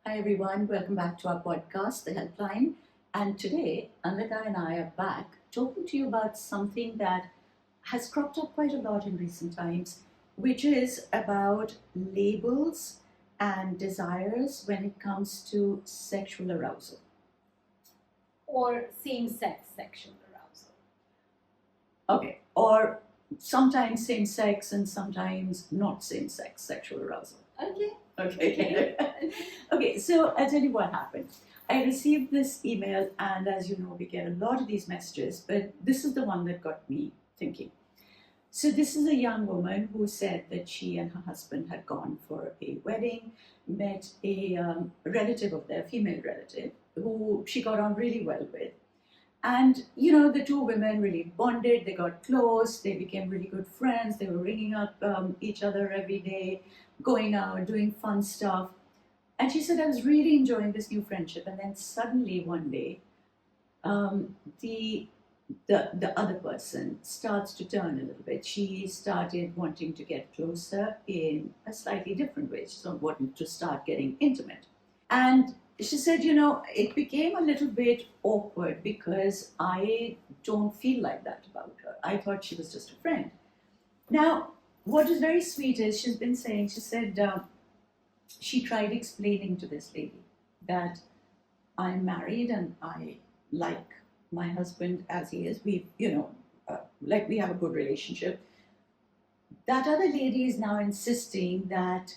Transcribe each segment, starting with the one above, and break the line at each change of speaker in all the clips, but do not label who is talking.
Hi everyone, welcome back to our podcast, The Helpline. And today, Anvita and I are back talking to you about something that has cropped up quite a lot in recent times, which is about labels and desires when it comes to sexual arousal.
Or same-sex sexual arousal.
Okay, or sometimes same sex and sometimes not same sex sexual arousal.
Okay.
Okay. Okay, so I'll tell you what happened. I received this email, and as you know, we get a lot of these messages, but this is the one that got me thinking. So, this is a young woman who said that she and her husband had gone for a wedding, met a relative of their female relative, who she got on really well with. And, the two women really bonded, they got close, they became really good friends, they were ringing up each other every day, going out, doing fun stuff. And she said, I was really enjoying this new friendship. And then suddenly one day, um, the, the other person starts to turn a little bit. She started wanting to get closer in a slightly different way. She wanted to start getting intimate. And she said, it became a little bit awkward because I don't feel like that about her. I thought she was just a friend. Now, what is very sweet is she's been saying, she said, she tried explaining to this lady that I'm married and I like my husband as he is. Like we have a good relationship. That other lady is now insisting that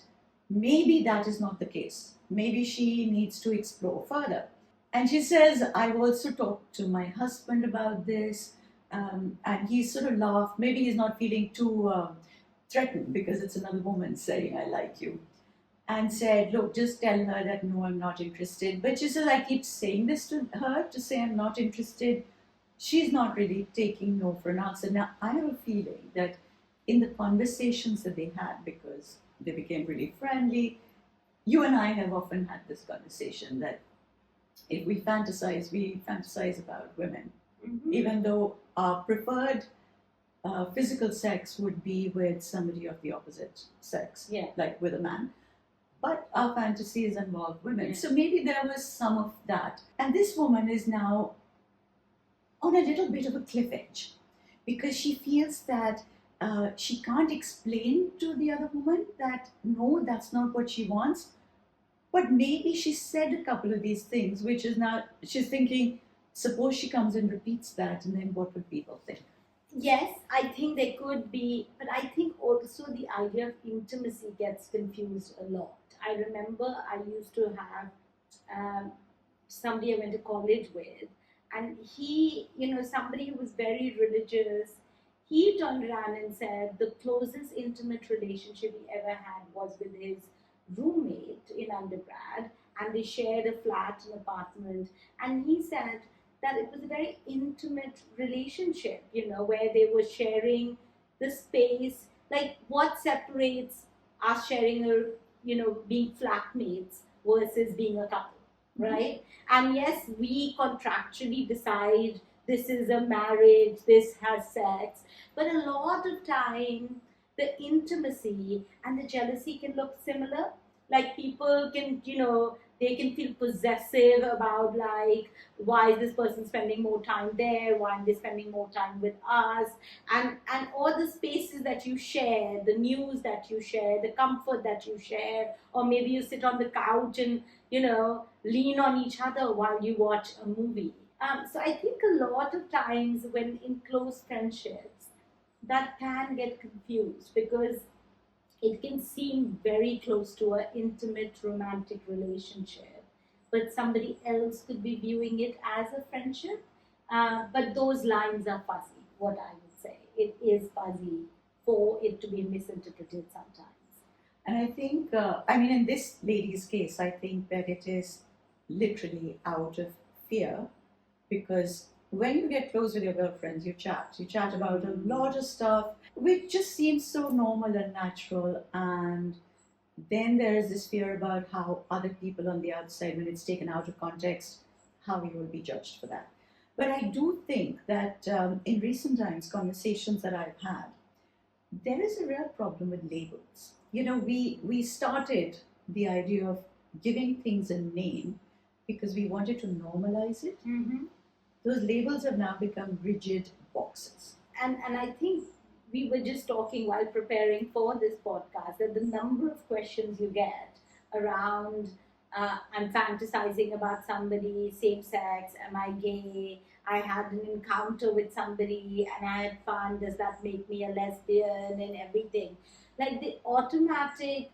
maybe that is not the case. Maybe she needs to explore further. And she says, I've also talked to my husband about this, and he sort of laughed. Maybe he's not feeling too threatened because it's another woman saying, I like you. And said, look, just tell her that no, I'm not interested. But she says, I keep saying this to her to say I'm not interested. She's not really taking no for an answer. Now, I have a feeling that in the conversations that they had, because they became really friendly, you and I have often had this conversation that if we fantasize about women, even though our preferred physical sex would be with somebody of the opposite sex, like with a man. But our fantasies involve women. So maybe there was some of that. And this woman is now on a little bit of a cliff edge because she feels that she can't explain to the other woman that no, that's not what she wants. But maybe she said a couple of these things, which is now she's thinking, suppose she comes and repeats that, and then what would people think?
Yes, I think there could be, but I think also the idea of intimacy gets confused a lot. I remember I used to have somebody I went to college with, and he, somebody who was very religious, he turned around and said the closest intimate relationship he ever had was with his roommate in undergrad, and they shared a flat, an apartment, and he said that it was a very intimate relationship, where they were sharing the space. Like, what separates us sharing being flatmates versus being a couple, right? And yes, we contractually decide this is a marriage, this has sex, but a lot of time the intimacy and the jealousy can look similar. Like, people can, they can feel possessive about, like, why is this person spending more time there, why are they spending more time with us, and all the spaces that you share, the news that you share, the comfort that you share, or maybe you sit on the couch and lean on each other while you watch a movie. So I think a lot of times when in close friendships, that can get confused because it can seem very close to an intimate romantic relationship, but somebody else could be viewing it as a friendship. But those lines are fuzzy, what I would say. It is fuzzy for it to be misinterpreted sometimes.
And I think, in this lady's case, I think that it is literally out of fear because when you get close with your girlfriends, you chat. You chat about a lot of stuff, which just seems so normal and natural. And then there is this fear about how other people on the outside, when it's taken out of context, how you will be judged for that. But I do think that in recent times, conversations that I've had, there is a real problem with labels. We started the idea of giving things a name because we wanted to normalize it.
Mm-hmm.
Those labels have now become rigid boxes.
And I think we were just talking while preparing for this podcast that the number of questions you get around I'm fantasizing about somebody, same sex, am I gay? I had an encounter with somebody and I had fun. Does that make me a lesbian and everything? Like the automatic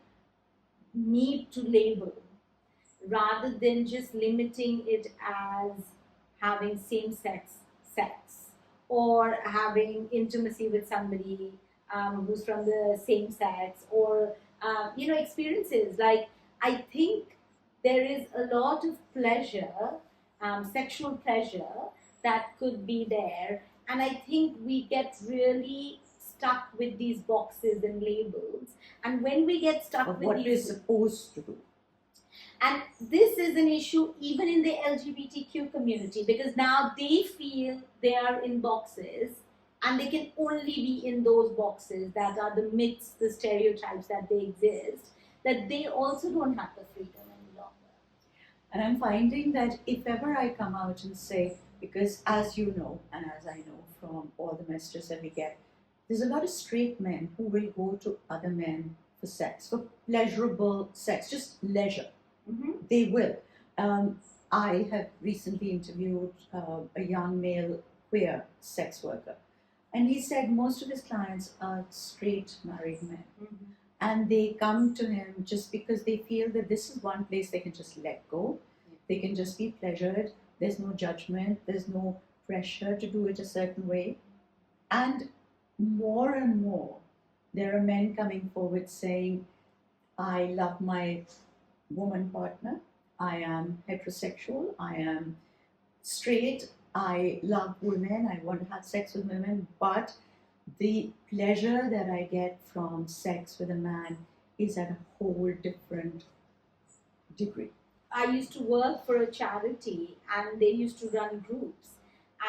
need to label rather than just limiting it as having sex or having intimacy with somebody who's from the same sex or experiences like I think there is a lot of pleasure, sexual pleasure that could be there, and I think we get really stuck with these boxes and labels, and when we get stuck
Of
with
what we're
these
supposed to do.
and this is an issue even in the LGBTQ community because now they feel they are in boxes and they can only be in those boxes that are the myths, the stereotypes that they exist, that they also don't have the freedom any longer.
And I'm finding that if ever I come out and say, because as you know, and as I know from all the messages that we get, there's a lot of straight men who will go to other men for sex, for pleasurable sex, just leisure.
Mm-hmm.
They will. I have recently interviewed a young male queer sex worker, and he said most of his clients are straight married men.
Mm-hmm.
And they come to him just because they feel that this is one place they can just let go, they can just be pleasured, there's no judgment, there's no pressure to do it a certain way. And more, there are men coming forward saying, I love my woman partner, I am heterosexual, I am straight, I love women, I want to have sex with women, but the pleasure that I get from sex with a man is at a whole different degree.
I used to work for a charity and they used to run groups.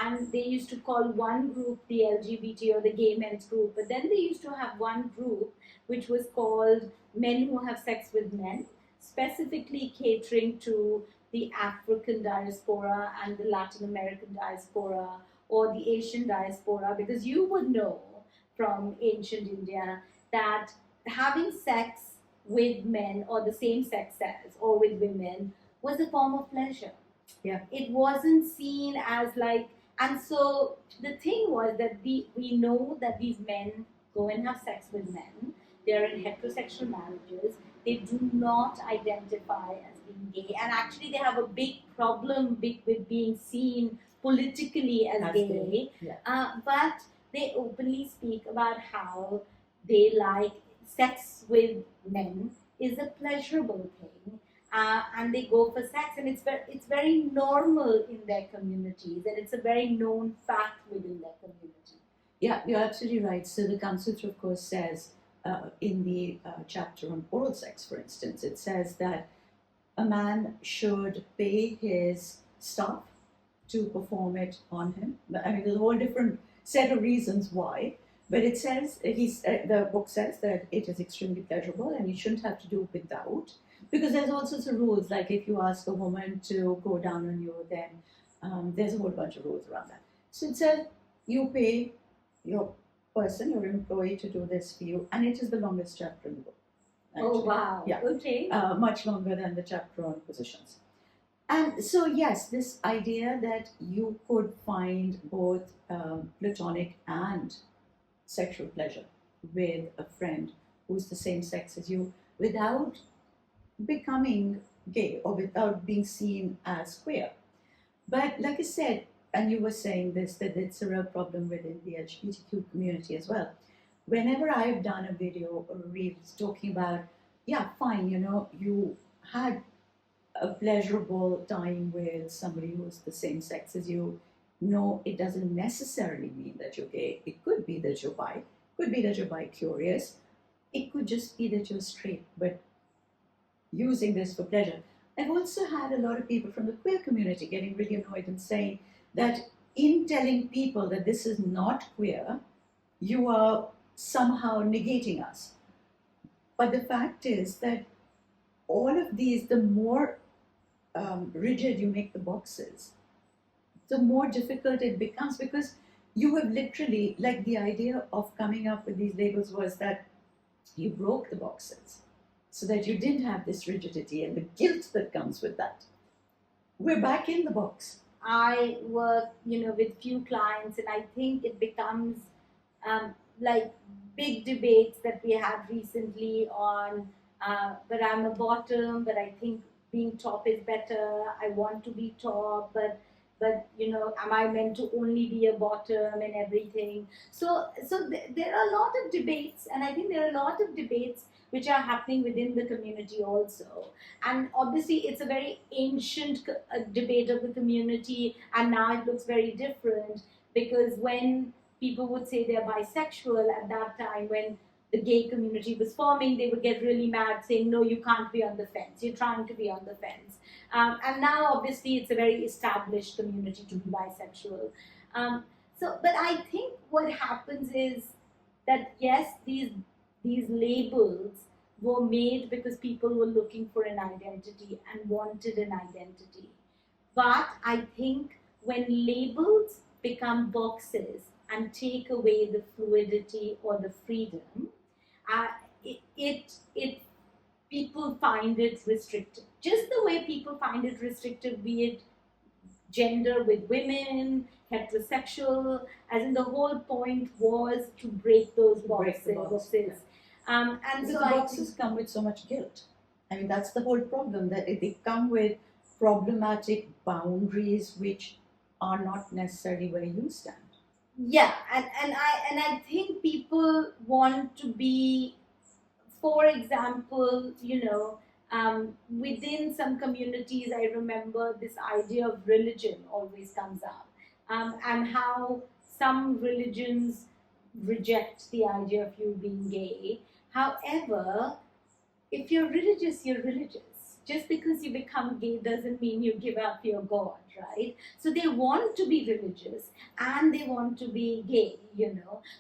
And they used to call one group the LGBT or the gay men's group, but then they used to have one group which was called Men Who Have Sex with Men, specifically catering to the African diaspora and the Latin American diaspora or the Asian diaspora, because you would know from ancient India that having sex with men or the same sex or with women was a form of pleasure.
Yeah.
It wasn't seen as like, and so the thing was that we know that these men go and have sex with men. They're in heterosexual marriages. They do not identify as being gay, and actually they have a big problem with being seen politically as gay.
Yeah.
But they openly speak about how they like sex with men is a pleasurable thing, and they go for sex, and it's very normal in their communities, and it's a very known fact within their community.
Yeah, you're absolutely right. So the Kama Sutra, of course, says in the chapter on oral sex, for instance, it says that a man should pay his staff to perform it on him. I mean, there's a whole different set of reasons why, but it says the book says that it is extremely pleasurable, and you shouldn't have to do without. Because there's all sorts of rules, like if you ask a woman to go down on you, then there's a whole bunch of rules around that. So it says you pay your person, your employee, to do this for you, and it is the longest chapter in the book.
Actually. Oh wow!
Yeah.
Okay.
Much longer than the chapter on positions. And so yes, this idea that you could find both platonic and sexual pleasure with a friend who's the same sex as you without becoming gay or without being seen as queer. But like I said, and you were saying this, that it's a real problem within the LGBTQ community as well. Whenever I've done a video or reels talking about, yeah, fine, you had a pleasurable time with somebody who's the same sex as you. No, it doesn't necessarily mean that you're gay. It could be that you're bi, could be that you're bi-curious, it could just be that you're straight, but using this for pleasure. I've also had a lot of people from the queer community getting really annoyed and saying that in telling people that this is not queer, you are somehow negating us. But the fact is that all of these, the more rigid you make the boxes, the more difficult it becomes, because you have literally, like, the idea of coming up with these labels was that you broke the boxes so that you didn't have this rigidity and the guilt that comes with that. We're back in the box.
I work, with few clients, and I think it becomes like big debates that we had recently on, but I'm a bottom, but I think being top is better. I want to be top, but am I meant to only be a bottom and everything? So there are a lot of debates, and I think there are a lot of debates which are happening within the community also. And obviously it's a very ancient debate of the community, and now it looks very different, because when people would say they're bisexual at that time, when the gay community was forming, they would get really mad saying, no, you can't be on the fence, you're trying to be on the fence. And now obviously it's a very established community to be bisexual. But I think what happens is that yes, these labels were made because people were looking for an identity and wanted an identity. But I think when labels become boxes and take away the fluidity or the freedom, uh, it people find it restrictive. Just the way people find it restrictive, be it gender with women, heterosexual, as in the whole point was to break those boxes.
Break the box,
Yeah. And
because
so
the
I
boxes
think,
come with so much guilt. I mean, that's the whole problem, that they come with problematic boundaries which are not necessarily where you stand.
yeah, and I think people want to be, for example, within some communities, I remember this idea of religion always comes up, and how some religions reject the idea of you being gay. However, if you're religious, you're religious. Just because you become gay doesn't mean you give up your God, right? So they want to be religious and they want to be gay.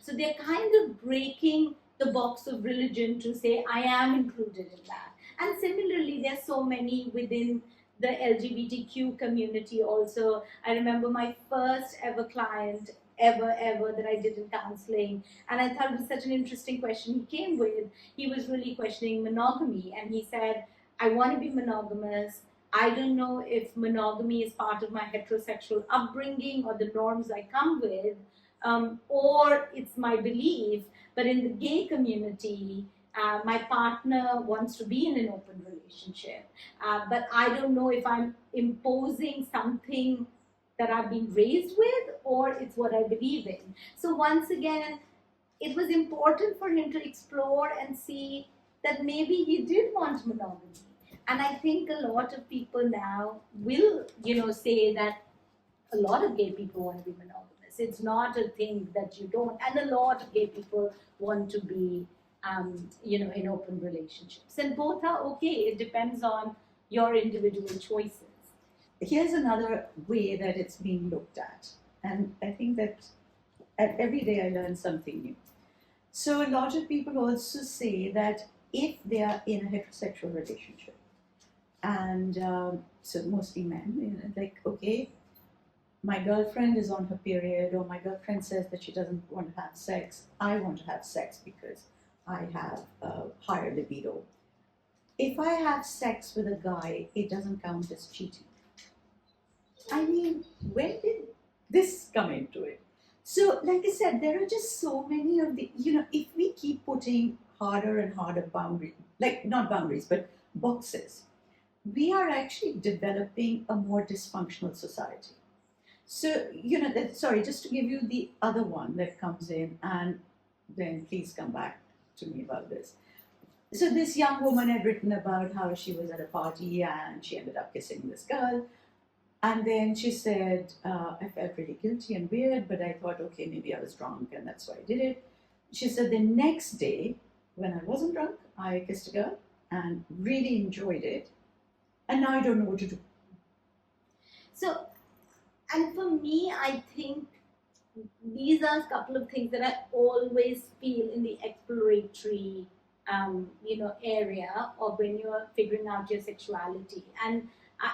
So they're kind of breaking the box of religion to say, I am included in that. And similarly, there's so many within the LGBTQ community also. I remember my first ever client ever that I did in counseling, and I thought it was such an interesting question he came with. He was really questioning monogamy, and he said, I want to be monogamous. I don't know if monogamy is part of my heterosexual upbringing or the norms I come with, or it's my belief. But in the gay community, my partner wants to be in an open relationship. But I don't know if I'm imposing something that I've been raised with, or it's what I believe in. So once again, it was important for him to explore and see that maybe he did want monogamy. And I think a lot of people now will, say that a lot of gay people want to be monogamous. It's not a thing that you don't. And a lot of gay people want to be, in open relationships. And both are okay. It depends on your individual choices.
Here's another way that it's being looked at, and I think that every day I learn something new. So a lot of people also say that if they are in a heterosexual relationship, and so mostly men, like, okay, my girlfriend is on her period, or my girlfriend says that she doesn't want to have sex, I want to have sex because I have a higher libido. If I have sex with a guy, it doesn't count as cheating. I mean, when did this come into it? So, like I said, there are just so many of the, if we keep putting harder and harder boundaries, like not boundaries, but boxes, we are actually developing a more dysfunctional society. So, sorry, just to give you the other one that comes in, and then please come back to me about this. So, this young woman had written about how she was at a party and she ended up kissing this girl. And then she said, I felt really guilty and weird, but I thought, okay, maybe I was drunk and that's why I did it. She said, the next day, when I wasn't drunk, I kissed a girl and really enjoyed it. And now I don't know what to do.
So, and for me, I think these are a couple of things that I always feel in the exploratory area of when you're figuring out your sexuality. And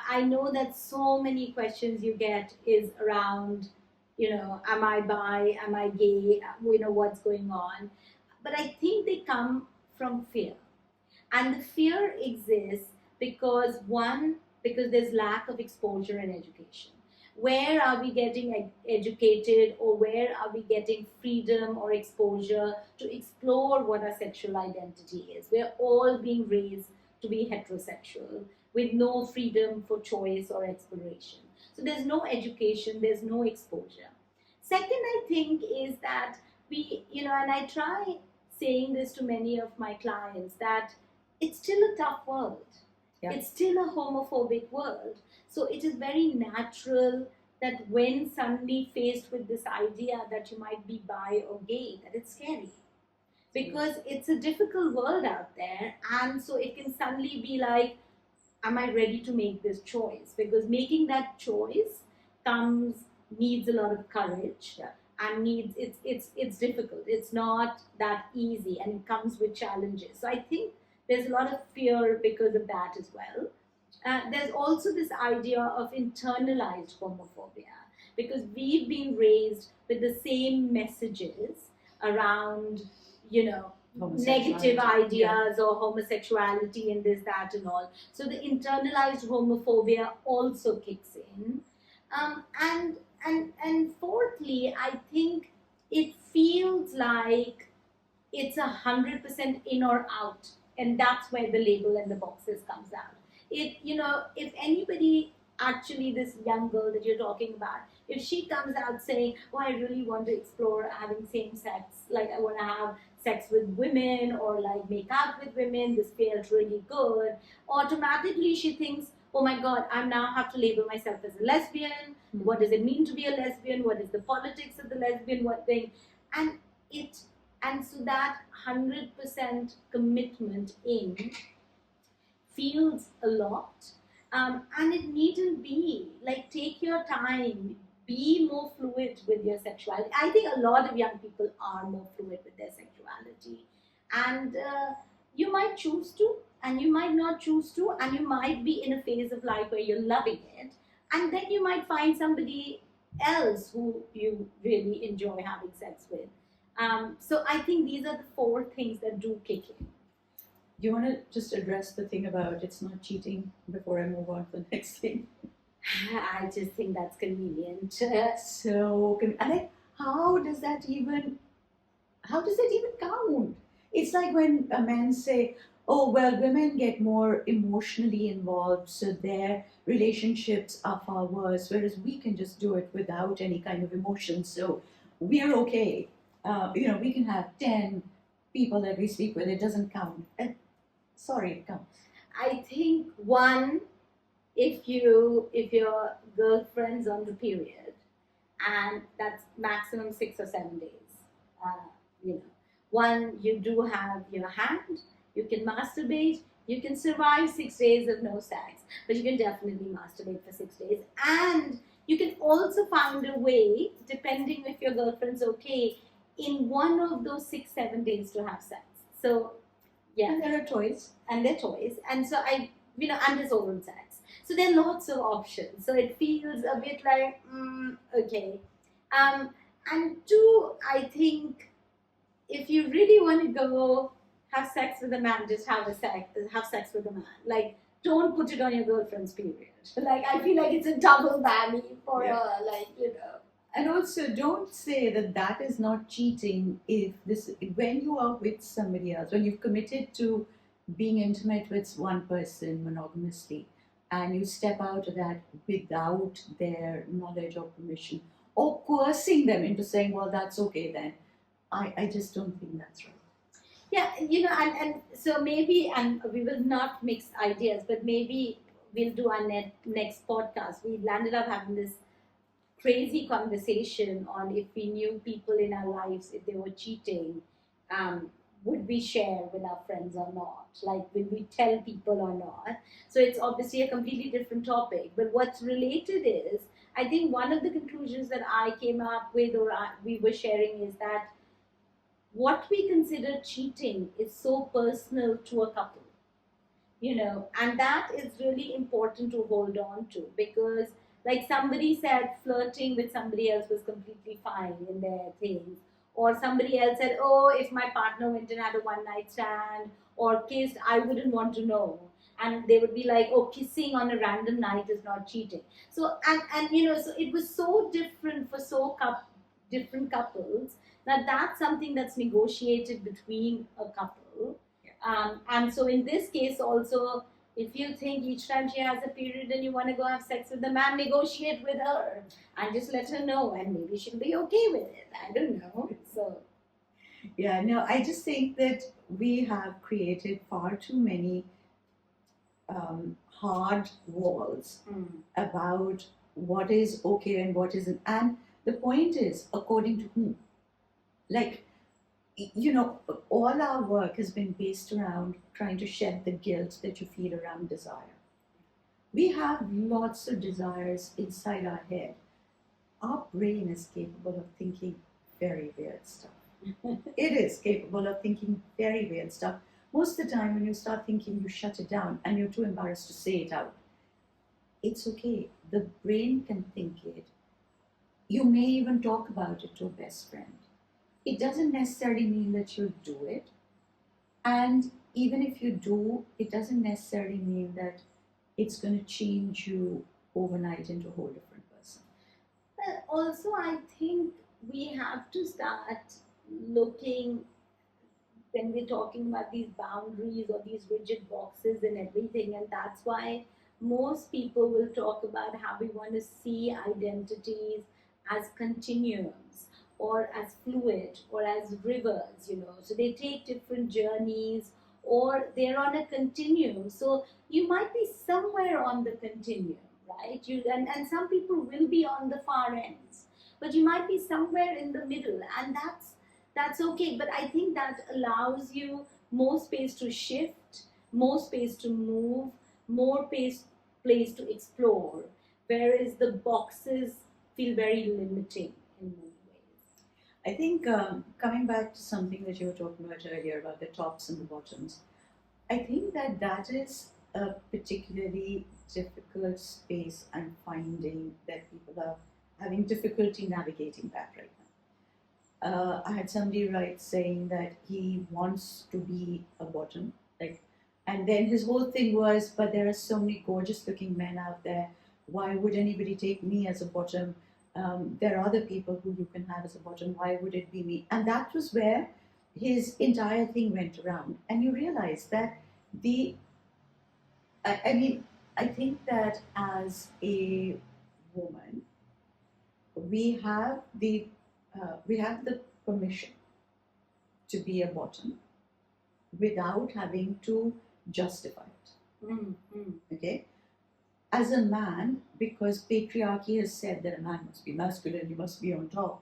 I know that so many questions you get is around, am I bi, am I gay, what's going on. But I think they come from fear. And the fear exists because, one, because there's lack of exposure and education. Where are we getting educated, or where are we getting freedom or exposure to explore what our sexual identity is? We're all being raised to be heterosexual with no freedom for choice or exploration. So there's no education, there's no exposure. Second, I think, is that and I try saying this to many of my clients, that it's still a tough world.
Yeah.
It's still a homophobic world. So it is very natural that when suddenly faced with this idea that you might be bi or gay, that it's scary. Because it's a difficult world out there. And so it can suddenly be like, am I ready to make this choice? Because making that choice needs a lot of courage.
Yeah.
And it's difficult. It's not that easy, and it comes with challenges. So I think there's a lot of fear because of that as well. There's also this idea of internalized homophobia, because we've been raised with the same messages around, negative ideas or homosexuality and this, that, and all. So the internalized homophobia also kicks in. And fourthly, I think it feels like it's 100% in or out, and that's where the label and the boxes comes out. If anybody, actually this young girl that you're talking about, if she comes out saying, oh, I really want to explore having same sex, like I want to have sex with women or like make out with women, this feels really good, automatically she thinks, oh my god, I now have to label myself as a lesbian.
Mm-hmm.
What does it mean to be a lesbian? What is the politics of the lesbian? What thing? And so that 100% commitment in feels a lot. And it needn't be. Like, take your time, be more fluid with your sexuality. I think a lot of young people are more fluid with their sexuality. And you might choose to, and you might not choose to, and you might be in a phase of life where you're loving it. And then you might find somebody else who you really enjoy having sex with. So I think these are the four things that do kick in.
Do you want to just address the thing about it's not cheating before I move on to the next thing?
I just think that's convenient.
So, and like, how does that even count? It's like when men say, oh, well, women get more emotionally involved, so their relationships are far worse, whereas we can just do it without any kind of emotion, so we're okay. We can have 10 people that we speak with, it doesn't count. Sorry, it counts.
I think, one, if your girlfriend's on the period, and that's maximum 6 or 7 days, one, you do have your hand, you can masturbate, you can survive 6 days of no sex, but you can definitely masturbate for 6 days. And you can also find a way, depending if your girlfriend's okay, in one of those 6-7 days to have sex. So yeah,
and there are toys,
and so and there's oral sex. So there are lots of options. So it feels a bit like okay. And two, I think if you really want to go have sex with a man, just have sex with a man. Like, don't put it on your girlfriend's period. Like, I feel like it's a double whammy for her. Like,
And also, don't say that is not cheating when you are with somebody else, when you've committed to being intimate with one person monogamously, and you step out of that without their knowledge or permission, or coercing them into saying, well, that's okay then. I just don't think that's right.
Yeah, and so maybe, and we will not mix ideas, but maybe we'll do our next podcast. We landed up having this crazy conversation on if we knew people in our lives, if they were cheating, would we share with our friends or not? Like, will we tell people or not? So it's obviously a completely different topic. But what's related is, I think one of the conclusions that I came up with, or we were sharing, is that what we consider cheating is so personal to a couple, and that is really important to hold on to, because like somebody said flirting with somebody else was completely fine in their things, or somebody else said, oh, if my partner went and had a one night stand or kissed, I wouldn't want to know, and they would be like, oh, kissing on a random night is not cheating. So so it was so different for different couples, that that's something that's negotiated between a couple. And so in this case also, if you think each time she has a period and you want to go have sex with the man, negotiate with her and just let her know, and maybe she'll be okay with it. I don't know. So
Yeah, no, I just think that we have created far too many hard walls about what is okay and what isn't. And the point is, according to whom? Like, all our work has been based around trying to shed the guilt that you feel around desire. We have lots of desires inside our head. Our brain is capable of thinking very weird stuff. It is capable of thinking very weird stuff. Most of the time, when you start thinking, you shut it down and you're too embarrassed to say it out. It's okay. The brain can think it. You may even talk about it to a best friend. It doesn't necessarily mean that you'll do it. And even if you do, it doesn't necessarily mean that it's going to change you overnight into a whole different person.
but also I think we have to start looking, when we're talking about these boundaries or these rigid boxes and everything, and that's why most people will talk about how we want to see identities as continuums or as fluid or as rivers, so they take different journeys, or they're on a continuum. So you might be somewhere on the continuum, right? And some people will be on the far ends, but you might be somewhere in the middle, and that's okay. But I think that allows you more space to shift, more space to move, more place to explore, whereas the boxes feel very limiting in many ways.
I think coming back to something that you were talking about earlier about the tops and the bottoms, I think that is a particularly difficult space. I'm finding that people are having difficulty navigating that right now. I had somebody write saying that he wants to be a bottom, like, and then his whole thing was, but there are so many gorgeous-looking men out there. Why would anybody take me as a bottom? There are other people who you can have as a bottom. Why would it be me? And that was where his entire thing went around. And you realize that the, I mean, I think that as a woman, we have the permission to be a bottom without having to justify it.
Mm-hmm.
Okay? As a man, because patriarchy has said that a man must be masculine, you must be on top,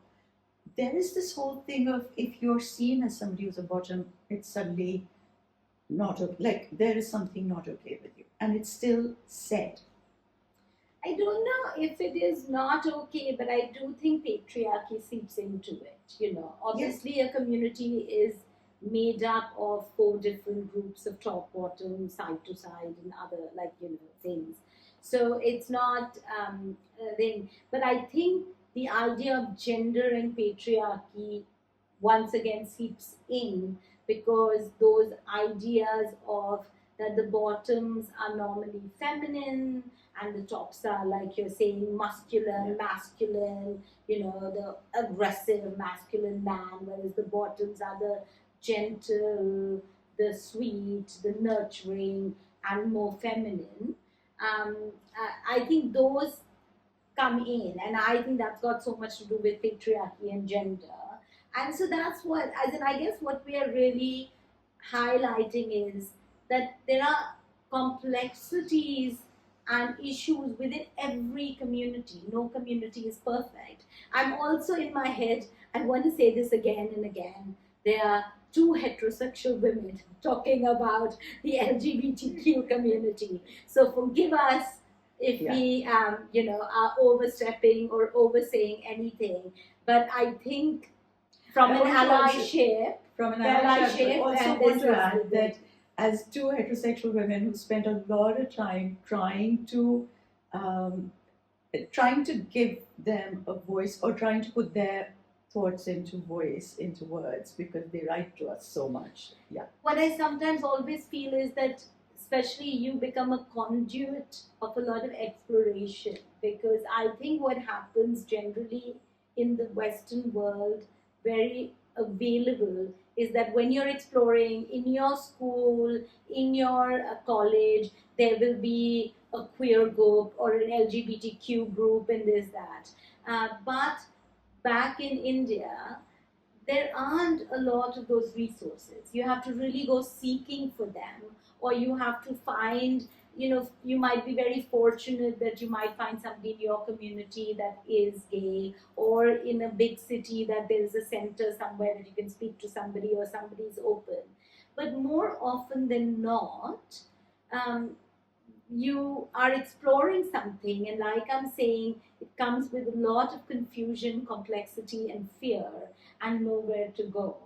there is this whole thing of if you're seen as somebody who's a bottom, it's suddenly not okay. Like there is something not okay with you. And it's still said.
I don't know if it is not okay, but I do think patriarchy seeps into it. Obviously, a community is made up of four different groups of top, bottom, side to side, and other things. So it's not a thing. But I think the idea of gender and patriarchy once again seeps in, because those ideas of that the bottoms are normally feminine and the tops are, like you're saying, masculine, the aggressive masculine man, whereas the bottoms are the gentle, the sweet, the nurturing, and more feminine. I think those come in, and I think that's got so much to do with patriarchy and gender. And so that's what, as in, I guess what we are really highlighting is that there are complexities and issues within every community. No community is perfect. I'm also in my head, I want to say this again and again. There are two heterosexual women talking about the LGBTQ community. So forgive us if we, are overstepping or oversaying anything. But I think From
I
an
want to also-
allyship.
From an
Allyship,
allyship, but also
and
want
this
to
is
add
the-
that as two heterosexual women who spent a lot of time um, trying to give them a voice or trying to put their thoughts into voice, into words, because they write to us so much. Yeah.
What I sometimes always feel is that, especially you become a conduit of a lot of exploration, because I think what happens generally in the Western world, very available, is that when you're exploring in your school, in your college, there will be a queer group or an LGBTQ group and this, that. But back in India, there aren't a lot of those resources. You have to really go seeking for them, or you have to find, you might be very fortunate that you might find somebody in your community that is gay, or in a big city that there is a center somewhere that you can speak to somebody or somebody's open. But more often than not, um, you are exploring something, and like I'm saying, it comes with a lot of confusion, complexity, and fear, and nowhere to go.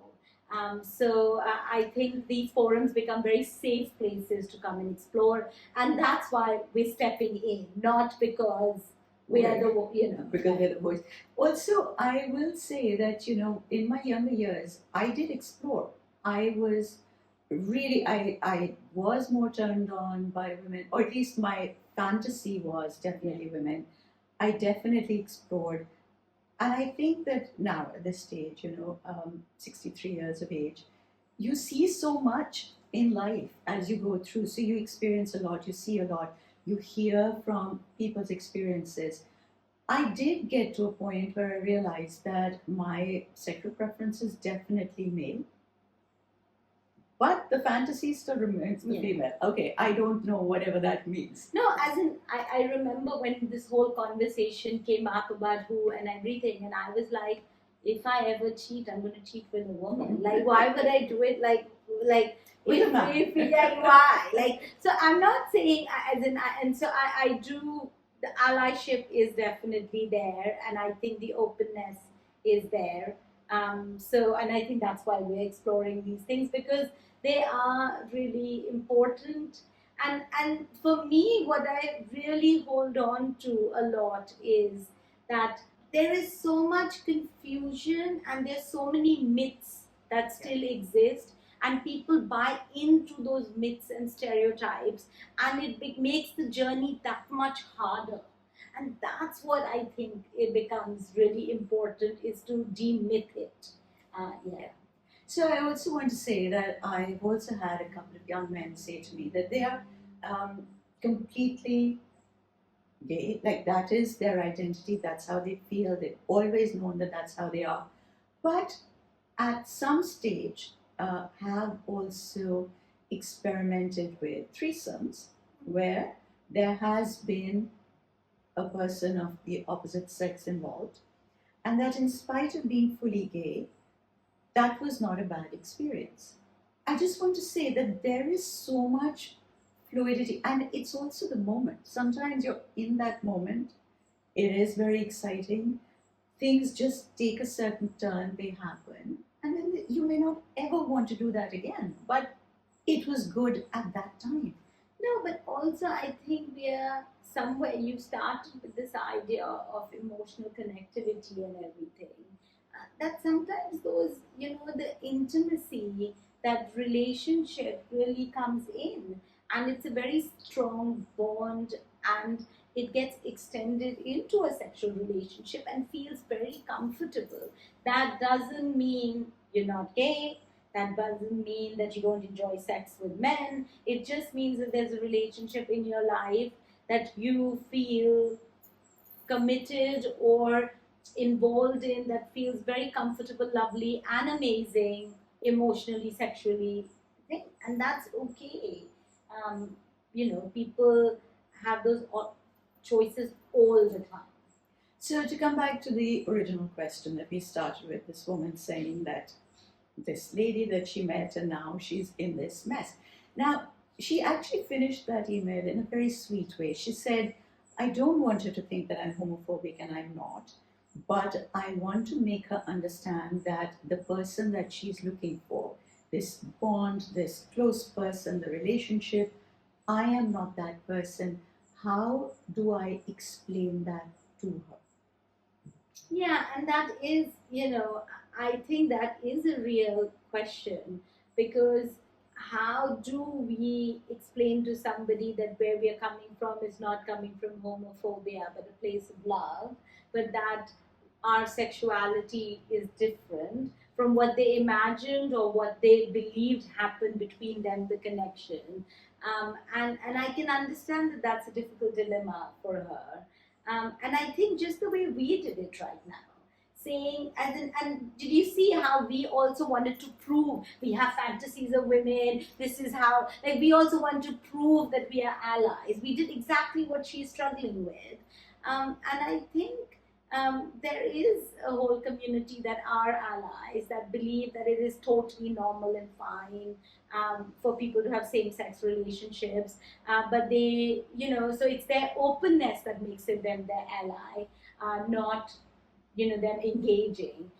So I think these forums become very safe places to come and explore, and that's why we're stepping in, not because we are the.
Because we're the voice. Also, I will say that, in my younger years, I did explore. I was I was more turned on by women, or at least my fantasy was definitely women. I definitely explored. And I think that now at this stage, 63 years of age, you see so much in life as you go through. So you experience a lot, you see a lot, you hear from people's experiences. I did get to a point where I realized that my sexual preference is definitely male, but the fantasy still remains the female. Okay, I don't know whatever that means.
No, as in, I remember when this whole conversation came up about who and everything, and I was like, if I ever cheat, I'm going to cheat with a woman. Like, why would I do it? Like,
With a man.
Why? Like, so I'm not saying, as in, and so I do, the allyship is definitely there, and I think the openness is there. So, and I think that's why we're exploring these things, because they are really important. And for me, what I really hold on to a lot is that there is so much confusion, and there's so many myths that still exist, and people buy into those myths and stereotypes, and it makes the journey that much harder. And that's what I think it becomes really important, is to demyth it. Yeah.
So I also want to say that I've also had a couple of young men say to me that they are completely gay, like that is their identity, that's how they feel, they've always known that that's how they are. But at some stage, have also experimented with threesomes where there has been a person of the opposite sex involved, and that in spite of being fully gay, that was not a bad experience. I just want to say that there is so much fluidity, and it's also the moment. Sometimes you're in that moment, it is very exciting. Things just take a certain turn, they happen, and then you may not ever want to do that again, but it was good at that time.
No, but also I think we are somewhere. You started with this idea of emotional connectivity and everything. That sometimes those, the intimacy, that relationship really comes in, and it's a very strong bond, and it gets extended into a sexual relationship and feels very comfortable. That doesn't mean you're not gay. That doesn't mean that you don't enjoy sex with men. It just means that there's a relationship in your life that you feel committed or involved in, that feels very comfortable, lovely, and amazing emotionally, sexually. And that's okay. People have those choices all the time.
So, to come back to the original question that we started with, this woman saying that this lady that she met and now she's in this mess. Now, she actually finished that email in a very sweet way. She said, I don't want her to think that I'm homophobic, and I'm not. but I want to make her understand that the person that she's looking for, this bond, this close person, the relationship, I am not that person. How do I explain that to her?
Yeah, and that is, I think that is a real question, because how do we explain to somebody that where we are coming from is not coming from homophobia but a place of love, but that our sexuality is different from what they imagined or what they believed happened between them, the connection. And I can understand that that's a difficult dilemma for her. And I think just the way we did it right now, saying, and did you see how we also wanted to prove we have fantasies of women? This is how, like, we also want to prove that we are allies. We did exactly what she's struggling with. And I think there is a whole community that are allies that believe that it is totally normal and fine for people to have same sex relationships, but they, so it's their openness that makes it them their ally, not, them engaging.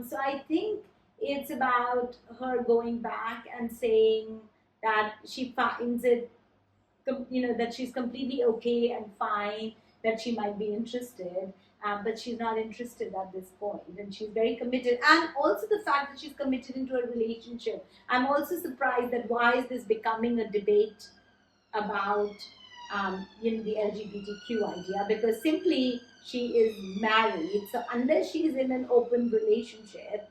So I think it's about her going back and saying that she finds it, that she's completely okay and fine, that she might be interested, but she's not interested at this point, and she's very committed. And also the fact that she's committed into a relationship. I'm also surprised that why is this becoming a debate about the LGBTQ idea, because simply she is married. So unless she is in an open relationship,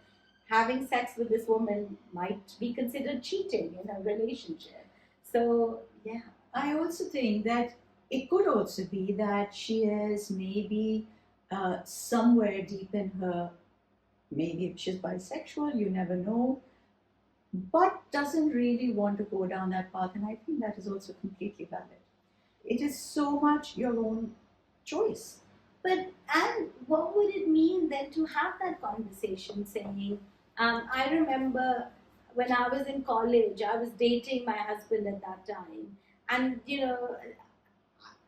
having sex with this woman might be considered cheating in a relationship. So yeah.
I also think that it could also be that she is maybe somewhere deep in her, maybe she's bisexual, you never know, but doesn't really want to go down that path. And I think that is also completely valid. It is so much your own choice.
But and what would it mean then to have that conversation? Saying, I remember when I was in college, I was dating my husband at that time, and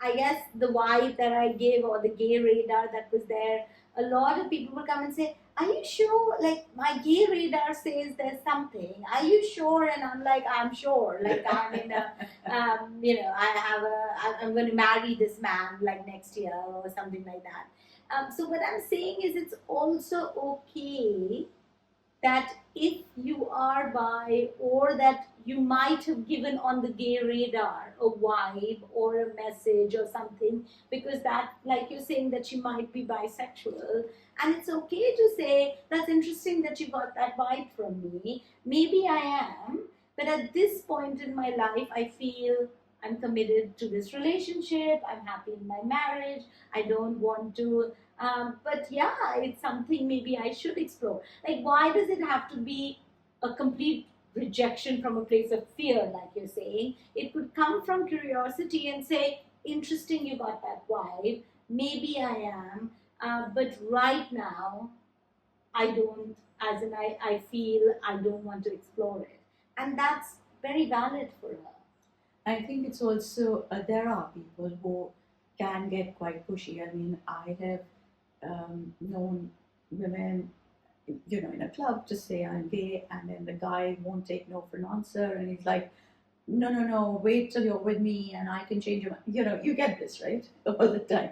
I guess the vibe that I gave, or the gay radar that was there, a lot of people would come and say, "Are you sure? Like, my gay radar says there's something. Are you sure?" And I'm like, "I'm sure. Like, I'm in a, I'm going to marry this man like next year or something like that." So what I'm saying is, it's also okay that if you are bi, or that you might have given on the gay radar a vibe or a message or something, because that, like you're saying, that you might be bisexual, and it's okay to say that's interesting that you got that vibe from me, maybe I am, but at this point in my life I feel I'm committed to this relationship, I'm happy in my marriage, I don't want to, but yeah, it's something maybe I should explore. Like, why does it have to be a complete rejection from a place of fear, like you're saying? It could come from curiosity and say, interesting, you got that vibe. Maybe I am, but right now, I don't, as in, I feel I don't want to explore it. And that's very valid for her.
I think it's also, there are people who can get quite pushy. I mean, I have known women, in a club to say I'm gay, and then the guy won't take no for an answer, and he's like, no, no, no, wait till you're with me, and I can change your mind. You get this, right? All the time.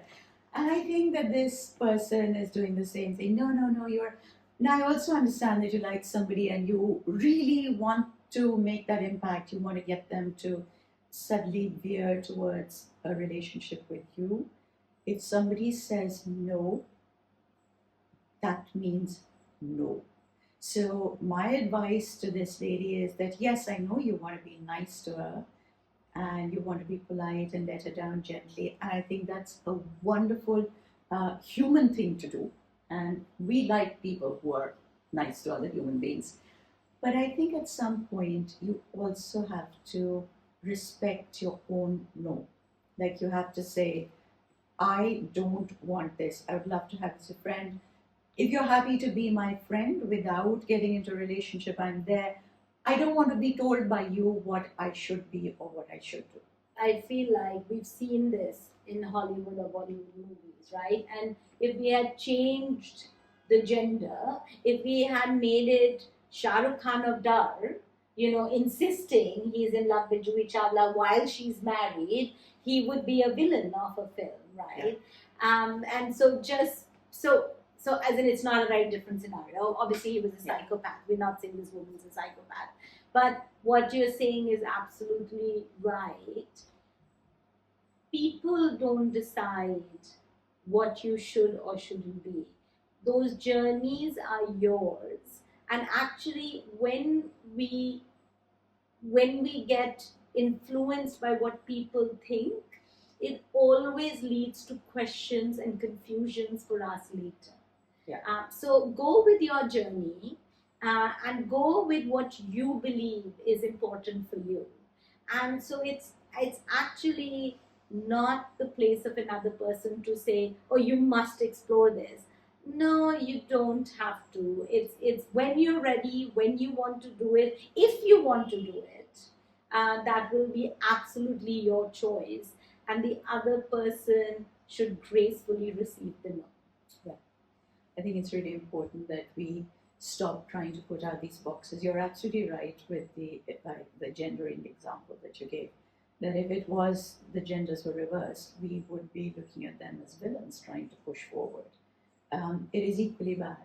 And I think that this person is doing the same thing. No, no, no, you're. Now, I also understand that you like somebody and you really want to make that impact. You want to get them to suddenly veer towards a relationship with you. If somebody says no, that means no. So, my advice to this lady is that yes, I know you want to be nice to her and you want to be polite and let her down gently. And I think that's a wonderful human thing to do. And we like people who are nice to other human beings. But I think at some point you also have to respect your own no. Like you have to say, I don't want this. I would love to have this as a friend. If you're happy to be my friend without getting into a relationship, I'm there. I don't want to be told by you what I should be or what I should do.
I feel like we've seen this in Hollywood or Bollywood movies, right? And if we had changed the gender, if we had made it Shah Rukh Khan of Dar, insisting he's in love with Juhi Chawla while she's married, he would be a villain of a film, right? And so just so as in it's not a very different scenario. Obviously, he was a psychopath. We're not saying this woman's a psychopath, but what you're saying is absolutely right. People don't decide what you should or shouldn't be. Those journeys are yours. And actually, when we get influenced by what people think, it always leads to questions and confusions for us later. So go with your journey, and go with what you believe is important for you. And so it's actually not the place of another person to say, oh, you must explore this. No, you don't have to. It's when you're ready, when you want to do it, if you want to do it, that will be absolutely your choice, and the other person should gracefully receive the no.
I think it's really important that we stop trying to put out these boxes. You're absolutely right with the gendering example that you gave. That if it was the genders were reversed, we would be looking at them as villains trying to push forward. It is equally bad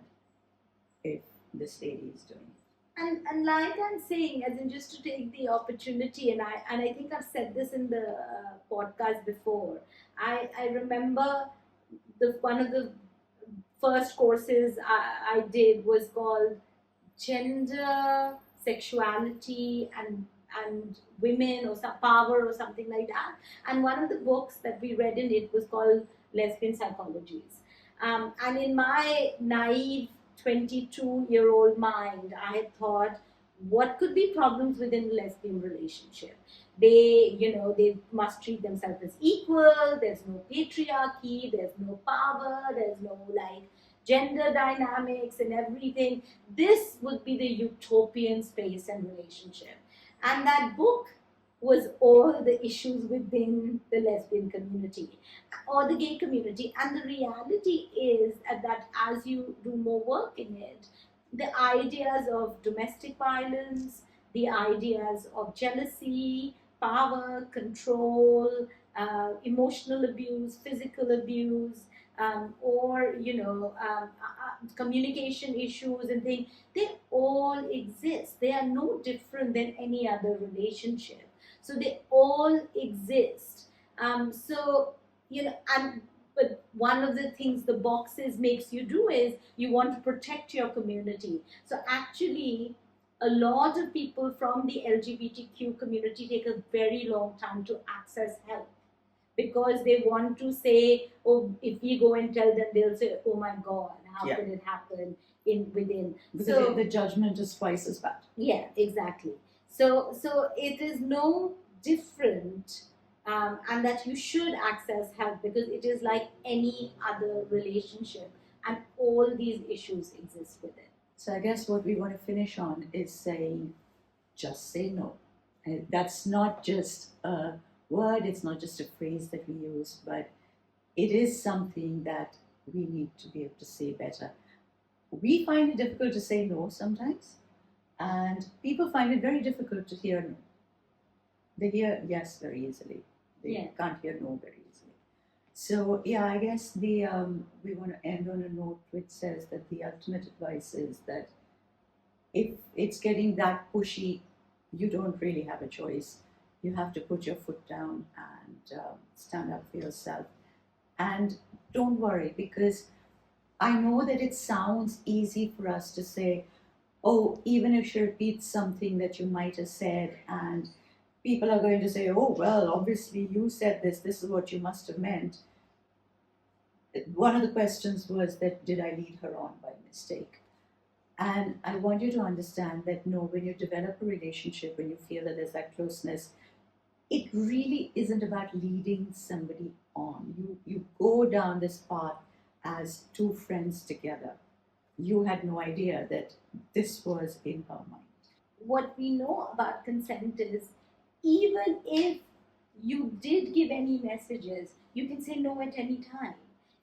if this lady is doing it.
And like I'm saying, as in just to take the opportunity, and I think I've said this in the podcast before. I remember one of the first courses I did was called Gender, Sexuality, and Women, or some power, or something like that. And one of the books that we read in it was called Lesbian Psychologies. And in my naive 22-year-old mind, I had thought, what could be problems within a lesbian relationship? They must treat themselves as equal. There's no patriarchy. There's no power. There's no gender dynamics and everything. This would be the utopian space and relationship. And that book was all the issues within the lesbian community or the gay community. And the reality is that as you do more work in it, the ideas of domestic violence, the ideas of jealousy, power, control, emotional abuse, physical abuse, or communication issues and things, they all exist. They are no different than any other relationship. So they all exist. But one of the things the boxes makes you do is you want to protect your community. So actually, a lot of people from the LGBTQ community take a very long time to access help, because they want to say, oh, if we go and tell them, they'll say, oh my God, how can it happen within?
Because so, the judgment is twice as bad.
Yeah, exactly. So it is no different, and that you should access help, because it is like any other relationship, and all these issues exist with it.
So I guess what we want to finish on is saying, just say no. And that's not just a word, it's not just a phrase that we use, but it is something that we need to be able to say better. We find it difficult to say no sometimes, and people find it very difficult to hear no. They hear yes very easily. They can't hear no very easily. So yeah, I guess we want to end on a note which says that the ultimate advice is that if it's getting that pushy, you don't really have a choice. You have to put your foot down and stand up for yourself. And don't worry, because I know that it sounds easy for us to say, oh, even if she repeats something that you might have said, and people are going to say, oh, well, obviously you said this is what you must have meant. One of the questions was that, did I lead her on by mistake? And I want you to understand that no, when you develop a relationship, when you feel that there's that closeness, it really isn't about leading somebody on. You go down this path as two friends together. You had no idea that this was in her mind.
What we know about consent is, even if you did give any messages, you can say no at any time.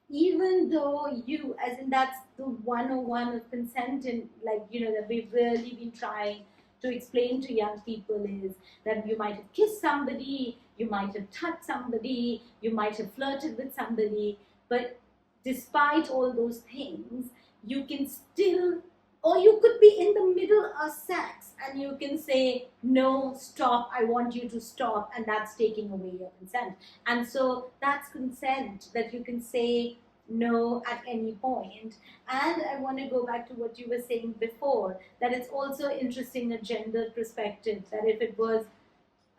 Even though you, as in that's the 101 of consent, and like, that we've really been trying to explain to young people is that you might have kissed somebody, you might have touched somebody, you might have flirted with somebody, but despite all those things, you can still, or you could be in the middle of sex and you can say, no, stop, I want you to stop, and that's taking away your consent. And so that's consent, that you can say no at any point. And I want to go back to what you were saying before, that it's also interesting a gender perspective, that if it was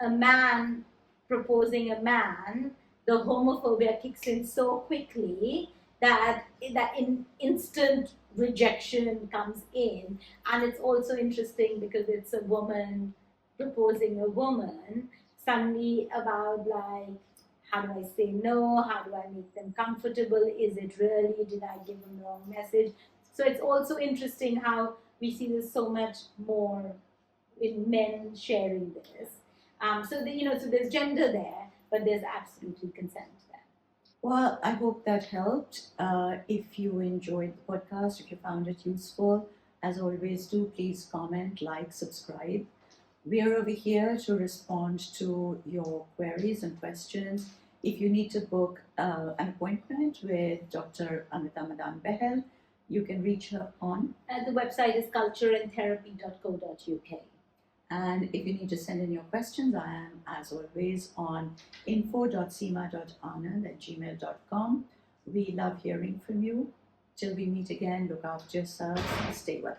a man proposing a man, the homophobia kicks in so quickly that in instant rejection comes in. And it's also interesting because it's a woman proposing a woman, suddenly about like, how do I say no? How do I make them comfortable? Is it really? Did I give them the wrong message? So it's also interesting how we see this so much more in men sharing this. So there's gender there, but there's absolutely consent there.
Well, I hope that helped. If you enjoyed the podcast, if you found it useful, as always, do please comment, like, subscribe. We are over here to respond to your queries and questions. If you need to book an appointment with Dr. Anvita Madan-Bahel, you can reach her on.
The website is cultureandtherapy.co.uk.
And if you need to send in your questions, I am, as always, on info.seema.anand@gmail.com. We love hearing from you. Till we meet again, look after yourselves. Stay well.